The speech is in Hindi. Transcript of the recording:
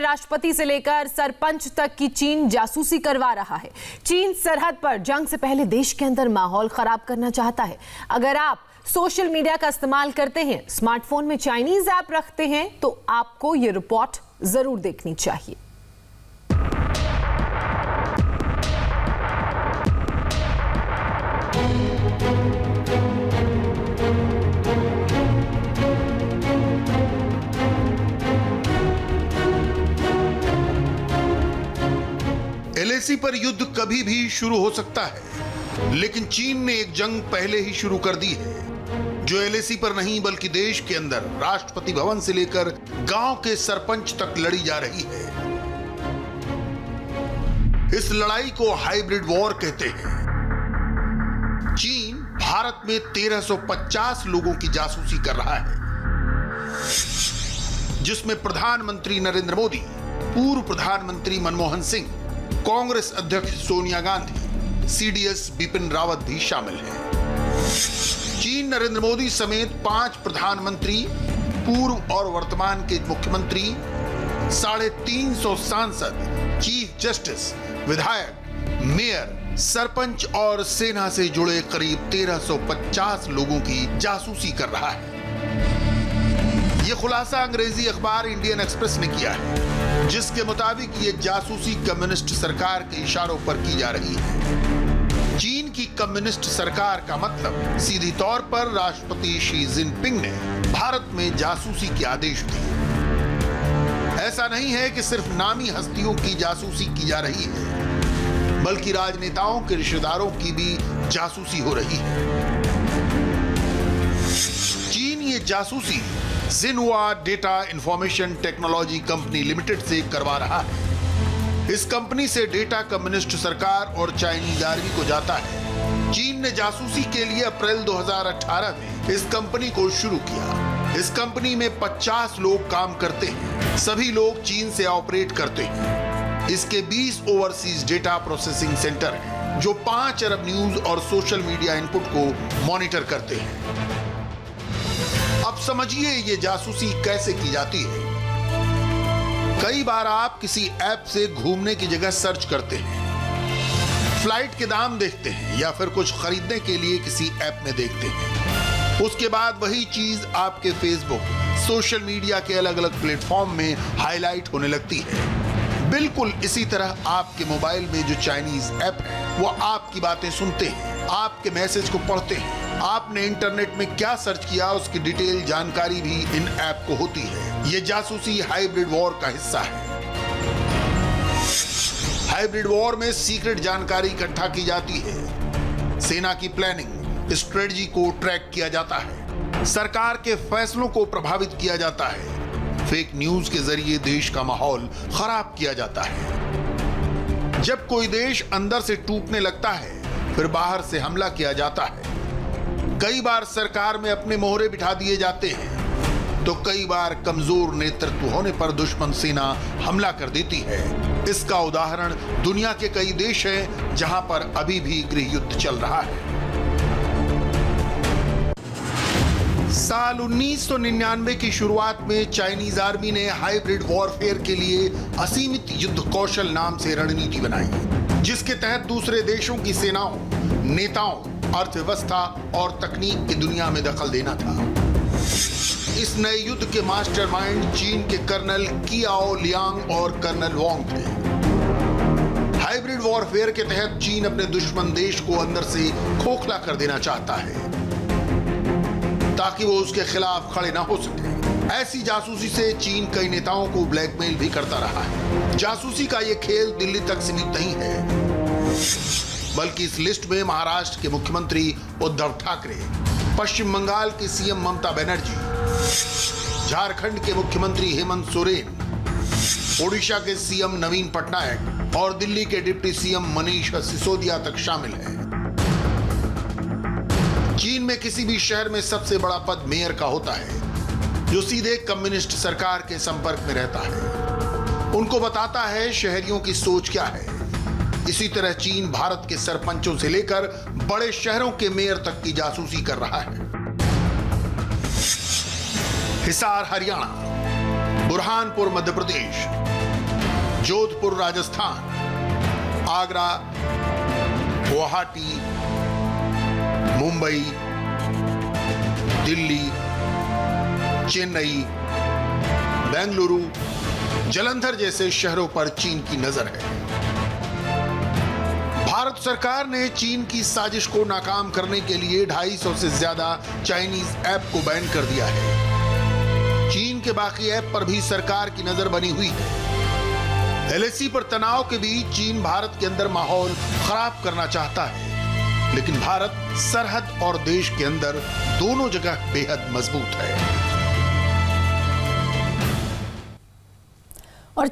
राष्ट्रपति से लेकर सरपंच तक की चीन जासूसी करवा रहा है। चीन सरहद पर जंग से पहले देश के अंदर माहौल खराब करना चाहता है। अगर आप सोशल मीडिया का इस्तेमाल करते हैं, स्मार्टफोन में चाइनीज ऐप रखते हैं, तो आपको ये रिपोर्ट जरूर देखनी चाहिए। एलएसी पर युद्ध कभी भी शुरू हो सकता है, लेकिन चीन ने एक जंग पहले ही शुरू कर दी है, जो एलएसी पर नहीं बल्कि देश के अंदर राष्ट्रपति भवन से लेकर गांव के सरपंच तक लड़ी जा रही है। इस लड़ाई को हाइब्रिड वॉर कहते हैं। चीन भारत में 1350 लोगों की जासूसी कर रहा है, जिसमें प्रधानमंत्री नरेंद्र मोदी, पूर्व प्रधानमंत्री मनमोहन सिंह, कांग्रेस अध्यक्ष सोनिया गांधी, सीडीएस बिपिन रावत भी शामिल हैं। चीन नरेंद्र मोदी समेत 5 प्रधानमंत्री, पूर्व और वर्तमान के मुख्यमंत्री, 350 सांसद, चीफ जस्टिस, विधायक, मेयर, सरपंच और सेना से जुड़े करीब 1350 लोगों की जासूसी कर रहा है। यह खुलासा अंग्रेजी अखबार इंडियन एक्सप्रेस ने किया है, जिसके मुताबिक ये जासूसी कम्युनिस्ट सरकार के इशारों पर की जा रही है। चीन की कम्युनिस्ट सरकार का मतलब सीधी तौर पर राष्ट्रपति शी जिनपिंग ने भारत में जासूसी के आदेश दिए। ऐसा नहीं है कि सिर्फ नामी हस्तियों की जासूसी की जा रही है, बल्कि राजनेताओं के रिश्तेदारों की भी जासूसी हो रही है। चीन ये जासूसी Xinhua data information technology company limited से करवा रहा है। इस कंपनी से डेटा कम्युनिस्ट सरकार और चाइनीज आर्मी को जाता है। चीन ने जासूसी के लिए अप्रैल 2018 में इस कंपनी को शुरू किया। इस कंपनी में 50 लोग काम करते हैं। सभी लोग चीन से ऑपरेट करते हैं। इसके 20 ओवरसीज डेटा प्रोसेसिंग सेंटर हैं, जो 5 अरब न्यूज और सोशल मीडिया इनपुट को मॉनिटर करते हैं। अब समझिए ये जासूसी कैसे की जाती है। कई बार आप किसी ऐप से घूमने की जगह सर्च करते हैं, फ्लाइट के दाम देखते हैं या फिर कुछ खरीदने के लिए किसी ऐप में देखते हैं। उसके बाद वही चीज आपके फेसबुक, सोशल मीडिया के अलग अलग प्लेटफॉर्म में हाईलाइट होने लगती है। बिल्कुल इसी तरह आपके मोबाइल में जो चाइनीज ऐप है, वो आपकी बातें सुनते हैं, आपके मैसेज को पढ़ते हैं। आपने इंटरनेट में क्या सर्च किया, उसकी डिटेल जानकारी भी इन ऐप को होती है। ये जासूसी हाइब्रिड वॉर का हिस्सा है। हाइब्रिड वॉर में सीक्रेट जानकारी इकट्ठा की जाती है। सेना की प्लानिंग, स्ट्रेटजी को ट्रैक किया जाता है। सरकार के फैसलों को प्रभावित किया जाता है। फेक न्यूज के जरिए देश का माहौल खराब किया जाता है। जब कोई देश अंदर से टूटने लगता है, फिर बाहर से हमला किया जाता है। कई बार सरकार में अपने मोहरे बिठा दिए जाते हैं, तो कई बार कमजोर नेतृत्व होने पर दुश्मन सेना हमला कर देती है। इसका उदाहरण दुनिया के कई देश हैं, जहां पर अभी भी गृह युद्ध चल रहा है। साल 1999 की शुरुआत में चाइनीज आर्मी ने हाइब्रिड वॉरफेयर के लिए असीमित युद्ध कौशल नाम से रणनीति बनाई, जिसके तहत दूसरे देशों की सेनाओं, नेताओं, अर्थव्यवस्था और तकनीक की दुनिया में दखल देना था। इस नए युद्ध के मास्टरमाइंड चीन के कर्नल कियाओ लियांग और कर्नल वांग थे। हाइब्रिड वॉरफेयर के तहत चीन अपने दुश्मन देश को अंदर से खोखला कर देना चाहता है, ताकि वो उसके खिलाफ खड़े ना हो सके। ऐसी जासूसी से चीन कई नेताओं को ब्लैकमेल भी करता रहा है। जासूसी का ये खेल दिल्ली तक सीमित नहीं है, बल्कि इस लिस्ट में महाराष्ट्र के मुख्यमंत्री उद्धव ठाकरे, पश्चिम बंगाल की सीएम ममता बनर्जी, झारखंड के मुख्यमंत्री हेमंत सोरेन, ओडिशा के सीएम नवीन पटनायक और दिल्ली के डिप्टी सीएम मनीष सिसोदिया तक शामिल हैं। चीन में किसी भी शहर में सबसे बड़ा पद मेयर का होता है, जो सीधे कम्युनिस्ट सरकार के संपर्क में रहता है। उनको बताता है शहरियों की सोच क्या है। इसी तरह चीन भारत के सरपंचों से लेकर बड़े शहरों के मेयर तक की जासूसी कर रहा है। हिसार हरियाणा, बुरहानपुर मध्य प्रदेश, जोधपुर राजस्थान, आगरा, गुवाहाटी, मुंबई, दिल्ली, चेन्नई, बेंगलुरु, जालंधर जैसे शहरों पर चीन की नजर है। भारत सरकार ने चीन की साजिश को नाकाम करने के लिए 250 से ज्यादा चाइनीज ऐप को बैन कर दिया है। चीन के बाकी ऐप पर भी सरकार की नजर बनी हुई है। एलएसी पर तनाव के बीच चीन भारत के अंदर माहौल खराब करना चाहता है, लेकिन भारत सरहद और देश के अंदर दोनों जगह बेहद मजबूत है। और